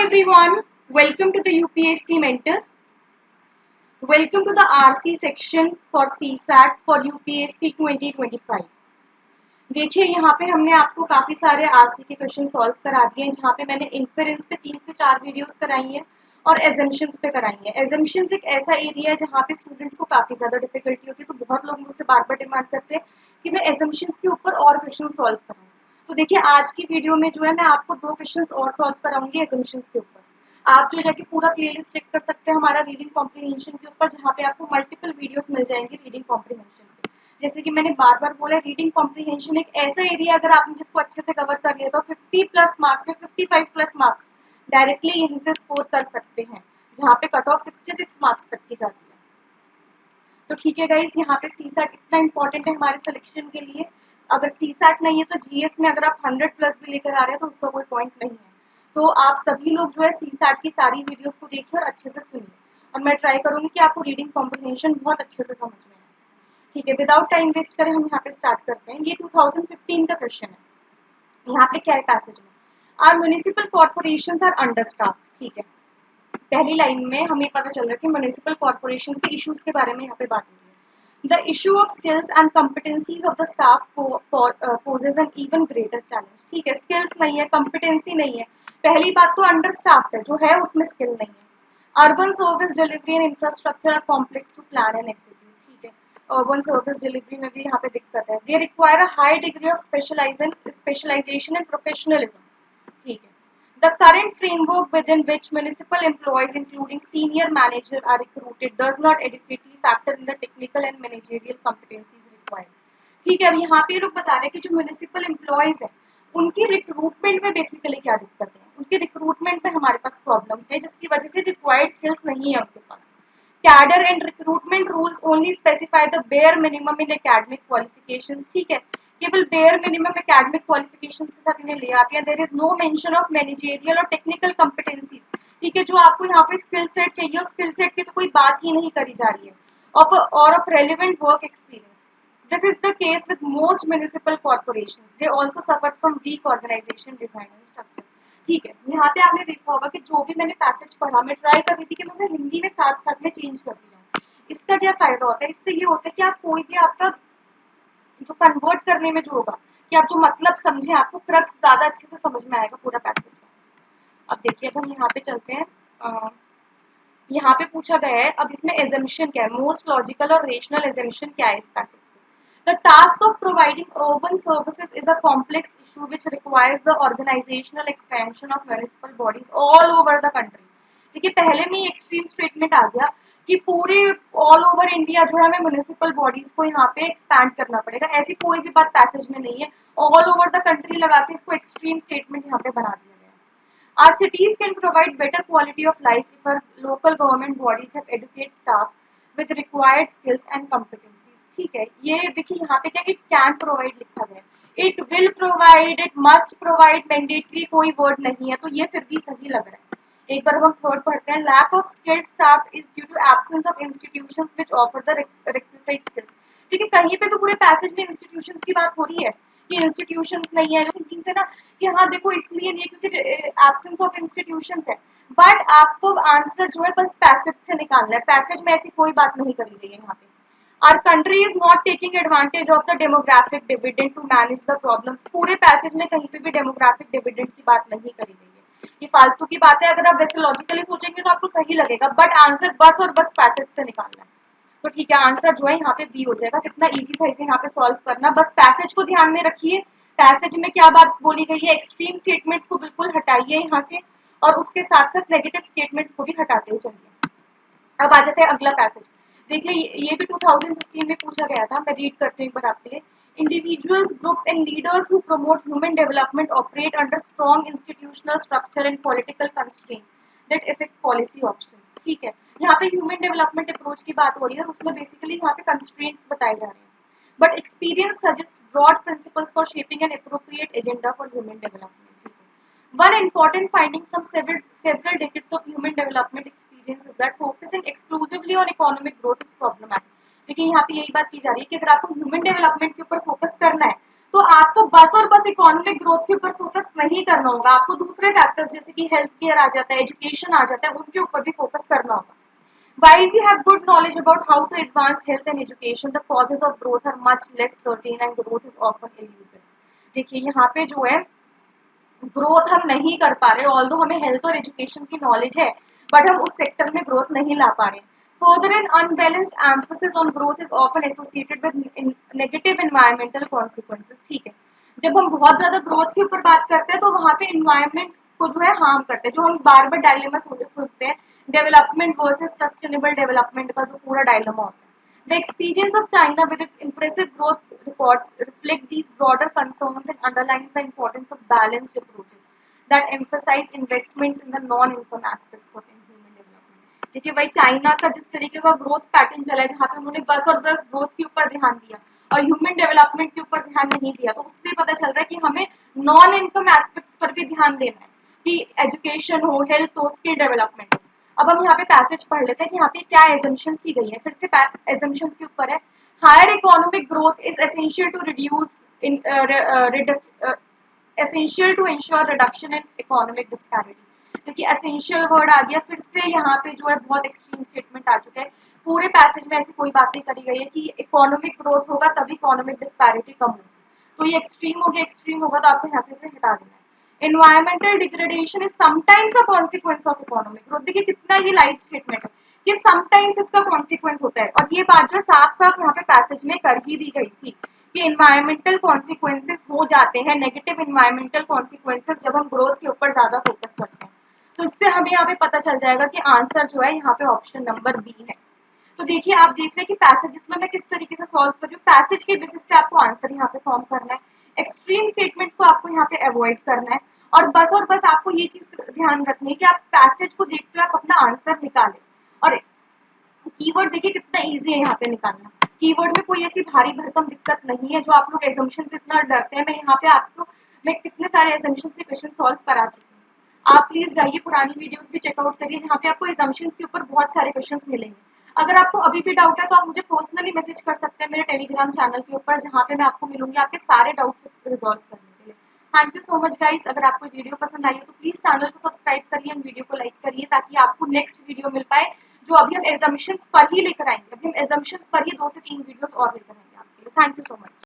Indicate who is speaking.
Speaker 1: everyone, welcome to the UPSC Mentor. Welcome to the RC section for CSAT for UPSC 2025. देखिए यहाँ पे हमने आपको काफ़ी सारे RC के क्वेश्चन सॉल्व करा दिए हैं, जहाँ पे मैंने इन्फेरेंस पे 3 से 4 वीडियोस कराई हैं और एजम्पशंस पे कराई हैं। एजम्पशंस एक ऐसा एरिया है जहाँ पे स्टूडेंट्स को काफ़ी ज़्यादा डिफिकल्टी होती है, तो बहुत लोग मुझसे बार बार डिमांड करते हैं कि मैं एजम्पशंस के ऊपर और क्वेश्चन सॉल्व कराऊँ। तो देखिए आज की वीडियो में जो है मैं आपको 2 क्वेश्चन और सॉल्व कराऊंगी एजम्पशंस के ऊपर। आप जो जाके पूरा प्लेलिस्ट चेक कर सकते हैं हमारा रीडिंग कॉम्प्रिहेंशन के ऊपर, जहाँ पे आपको मल्टीपल वीडियोस मिल जाएंगे रीडिंग कॉम्प्रिहेंशन के। जैसे कि मैंने बार बार बोला, रीडिंग कॉम्प्रिहेंशन एक ऐसा एरिया अगर आपने जिसको अच्छे से कवर कर लिया तो 50 प्लस मार्क्स या 55 प्लस मार्क्स डायरेक्टली यहीं से स्कोर कर सकते हैं, जहाँ पे कट ऑफ 66 मार्क्स तक की जाती है। तो ठीक है गाइस, यहाँ पे सीसैट इतना इंपॉर्टेंट है हमारे सिलेक्शन के लिए। अगर सीसैट नहीं है तो जीएस में अगर आप 100 प्लस भी लेकर आ रहे हैं तो उसका कोई पॉइंट नहीं है। तो आप सभी लोग जो है सीसैट की सारी वीडियोस को देखिए और अच्छे से सुनिए, और मैं ट्राई करूंगी कि आपको रीडिंग कॉम्प्रिहेंशन बहुत अच्छे से समझ में आए। ठीक है, विदाउट टाइम वेस्ट करें हम यहाँ पे स्टार्ट करते हैं। ये 2015 का क्वेश्चन है। यहाँ पे क्या है पैसेज में, आर म्युनिसिपल कॉर्पोरेशंस आर अंडरस्टाफ। ठीक है, पहली लाइन में हमें पता चल रहा है कि म्युनिसिपल कॉर्पोरेशन के इश्यूज के बारे में यहाँ पे बात हो रही है। The issue of skills and competencies of the staff poses an even greater challenge. ठीक है, स्किल्स नहीं है, कॉम्पिटेंसी नहीं है। पहली बात तो अंडर स्टाफ है, जो है उसमें स्किल नहीं है। Urban service delivery and infrastructure are complex to plan and execute. ठीक है, अर्बन सर्विस डिलीवरी में भी यहाँ पे दिक्कत है। They require a high degree of specialisation and professionalism. ठीक है, the current framework within which municipal employees, including senior manager, are recruited does not adequately factor in the technical and managerial competencies required. ठीक है, अब यहाँ पे लोग बता रहे हैं कि जो म्यूनिसिपल एम्प्लॉयज है उनकी रिक्रूटमेंट में बेसिकली क्या दिक्कत है। उनके रिक्रूटमेंट में हमारे पास प्रॉब्लम्स है, जिसकी वजह से रिक्वायर्ड स्किल्स नहीं है उनके पास। Cadre and recruitment rules only specify the bare minimum in academic qualifications. ठीक है, केवल बेयर मिनिमम एकेडमिक क्वालिफिकेशंस के साथ इन्हें ले आती है। There is no mention of managerial और टेक्निकल कॉम्पिटेंसीज। ठीक है, जो आपको यहाँ पे स्किल सेट चाहिए उस स्किल सेट की तो कोई बात ही नहीं करी जा रही है, of relevant work experience. This is the case with most municipal corporations. They also suffer from weak organization design and structure. ठीक है, यहाँ पे आपने देखा होगा कि जो भी मैंने पैसेज पढ़ा, मैं ट्राई कर रही थी कि मैं उसे हिंदी में साथ साथ में चेंज करती जाऊँ। इसका क्या फायदा होता है, इससे ये होता है कि आप कोई भी आपका जो कन्वर्ट करने में जो होगा कि आप जो मतलब समझे, आपको क्रक्स ज्यादा अच्छे से समझ में आएगा पूरा पैसेज का। अब देखिए, अब हम यहाँ पे चलते हैं। यहाँ पे पूछा गया है, अब इसमें एजम्पशन क्या है, मोस्ट लॉजिकल और रेशनल एजम्पशन क्या है इस पैसेज से। The task of providing urban services is a complex issue which requires the organizational expansion of municipal bodies all over the country. देखिए, पहले में ही एक्सट्रीम स्टेटमेंट आ गया कि पूरे ऑल ओवर इंडिया जो है हमें म्यूनिसिपल बॉडीज को यहाँ पे एक्सपैंड करना पड़ेगा। ऐसी कोई भी बात पैसेज में नहीं है, ऑल ओवर द कंट्री लगा के इसको एक्सट्रीम स्टेटमेंट यहाँ पे बना दिया गया है। Our cities can provide better quality of life if our local government bodies have educated staff with required skills and competencies. ठीक है, ये देखिए यहाँ पे क्या, इट कैन प्रोवाइड लिखा गया है, it will provide, it must provide, mandatory कोई वर्ड नहीं है, तो ये फिर भी सही लग रहा है। एक बार हम थर्ड पढ़ते हैं। Lack of skilled staff is due to absence of institutions which offer the requisite skills. ठीक है, कहीं पे भी पूरे पैसेज में इंस्टीट्यूशंस की बात हो रही है कि इंस्टीट्यूशंस नहीं है, लेकिन से ना कि हाँ देखो इसलिए नहीं है क्योंकि एब्सेंस ऑफ इंस्टीट्यूशंस है, बट आपको आंसर जो है बस पैसेज से निकालना है। पैसेज में ऐसी कोई बात नहीं करी गई है यहाँ पे। Our country is not taking advantage of the demographic dividend to manage the problems. पूरे पैसेज में कहीं पे भी demographic dividend की बात नहीं करी गई है, ये फालतू की बात है। अगर आप वैसे लॉजिकली सोचेंगे तो आपको सही लगेगा, बट आंसर बस और बस पैसेज से निकालना है। तो ठीक है, आंसर जो है यहाँ पे बी हो जाएगा। कितना इजी था इसे यहाँ पे सॉल्व करना, बस पैसेज को ध्यान में रखिए। पैसेज में क्या बात बोली गई है, एक्सट्रीम स्टेटमेंट्स को बिल्कुल हटाइए यहाँ से, और उसके साथ साथ नेगेटिव स्टेटमेंट्स को भी हटाते हुए चलिए। अब आ जाते हैं अगला पैसेज। देखिए, ये भी 2015 में पूछा गया था, मैं रीड करती हूँ एक बार आपके लिए। Individuals, groups and leaders who promote human development operate under strong institutional structure and political constraint that effect policy options. ठीक है, यहाँ पे ह्यूमन डेवलपमेंट अप्रोच की बात हो रही है और उसमें बेसिकली यहाँ पे कंस्ट्रेंट्स बताए जा रहे हैं। But experience suggest broad principles for shaping an appropriate agenda for human development. One important finding from several decades of human development experience is that focusing exclusively on economic growth is problematic. लेकिन यहाँ पे यही बात की जा रही है कि अगर आपको ह्यूमन डेवलपमेंट के ऊपर फोकस करना है तो आपको बस और बस इकोनॉमिक ग्रोथ के ऊपर फोकस नहीं करना होगा, आपको दूसरे फैक्टर्स जैसे कि हेल्थ केयर आ जाता है, एजुकेशन आ जाता है, उनके ऊपर भी फोकस करना होगा. While we have good knowledge about how to advance health and education, the causes of growth are much less certain and growth is often elusive. देखिए यहाँ पे जो है ग्रोथ हम नहीं कर पा रहे, ऑल्दो हमें हेल्थ और एजुकेशन की नॉलेज है, बट हम उस सेक्टर में ग्रोथ नहीं ला पा रहे. Further N unbalanced emphasis on growth is often associated with negative environmental consequences. ठीक है, जब हम बहुत ज्यादा ग्रोथ के ऊपर बात करते हैं तो वहाँ पे इन्वायरमेंट को जो है हार्म करते हैं, जो हम बार बार डायलेमा सुनते हैं, डेवलपमेंट वर्सेस सस्टेनेबल डेवलपमेंट का जो पूरा डायलेमा होता है. The experience of China with its impressive growth records reflect these broader concerns and underlines the importance of balanced approaches that emphasize investments in the non-income aspects of human development. देखिए भाई China का जिस तरीके का growth pattern चला है, जहाँ पे उन्होंने बस और बस ग्रोथ के ऊपर ध्यान दिया और ह्यूमन डेवलपमेंट के ऊपर ध्यान नहीं दिया, तो उससे पता चल रहा है कि हमें नॉन इनकम एस्पेक्ट्स पर भी ध्यान देना है, कि एजुकेशन हो, हेल्थ हो, स्किल डेवलपमेंट हो. अब हम यहाँ पे पैसेज पढ़ लेते हैं कि यहाँ पे क्या एजम्पशंस की गई है. फिर से एजम्पशंस के ऊपर है, higher economic growth is essential to reduce in essential to ensure reduction in economic disparity. क्योंकि एसेंशियल वर्ड आ गया, फिर से यहाँ पे जो है बहुत एक्सट्रीम स्टेटमेंट आ चुका है. पूरे पैसेज में ऐसी कोई बात नहीं करी गई है कि इकोनॉमिक ग्रोथ होगा तभी इकोनॉमिक डिस्पैरिटी कम होगी. तो ये एक्सट्रीम हो गया, एक्सट्रीम होगा तो आपको यहाँ से हटा देना है. Environmental degradation is sometimes a consequence of economic growth. देखिए कितना ये लाइट स्टेटमेंट है कि sometimes इसका consequence होता है, और ये बात जो साफ साफ यहाँ पे पैसेज में कर ही दी गई थी कि environmental consequences हो जाते हैं, negative environmental consequences जब हम ग्रोथ के ऊपर ज्यादा फोकस करते हैं. तो इससे हमें यहाँ पे पता चल जाएगा कि आंसर जो है यहाँ पे ऑप्शन नंबर बी है. तो देखिए आप देख रहे हैं कि पैसेज इसमें मैं किस तरीके से सॉल्व कर रही हूँ, पैसेज के बेसिस पे आपको आंसर यहाँ पे फॉर्म करना है, एक्सट्रीम स्टेटमेंट को आपको यहाँ पे अवॉइड करना है, और बस आपको ये चीज ध्यान रखनी है कि आप पैसेज को देखते हुए आप अपना आंसर निकालें. और कीवर्ड देखिए कितना इजी है यहाँ पे निकालना, कीवर्ड में कोई ऐसी भारी भरकम दिक्कत नहीं है जो आप लोग एजम्पशन से इतना डरते हैं. मैं कितने सारे एजम्पशन से क्वेश्चन सॉल्व करा चुकी हूँ. आप प्लीज जाइए पुरानी वीडियोस भी चेकआउट करिए, जहाँ पे आपको एजम्पशंस के ऊपर बहुत सारे क्वेश्चंस मिलेंगे. अगर आपको अभी भी डाउट है तो आप मुझे पर्सनली मैसेज कर सकते हैं मेरे टेलीग्राम चैनल के ऊपर, जहाँ पे मैं आपको मिलूंगी आपके सारे डाउट्स रिजॉल्व करने के लिए. Thank you so much guys. अगर आपको वीडियो पसंद आई हो तो प्लीज चैनल को सब्सक्राइब करिए और वीडियो को लाइक करिए, ताकि आपको नेक्स्ट वीडियो मिल पाए जो अभी हम एजम्पशंस पर ही लेकर आएंगे. अभी हम एजम्पशंस पर ही 2 से 3 वीडियोस और लेकर आएंगे आपके लिए. Thank you so much.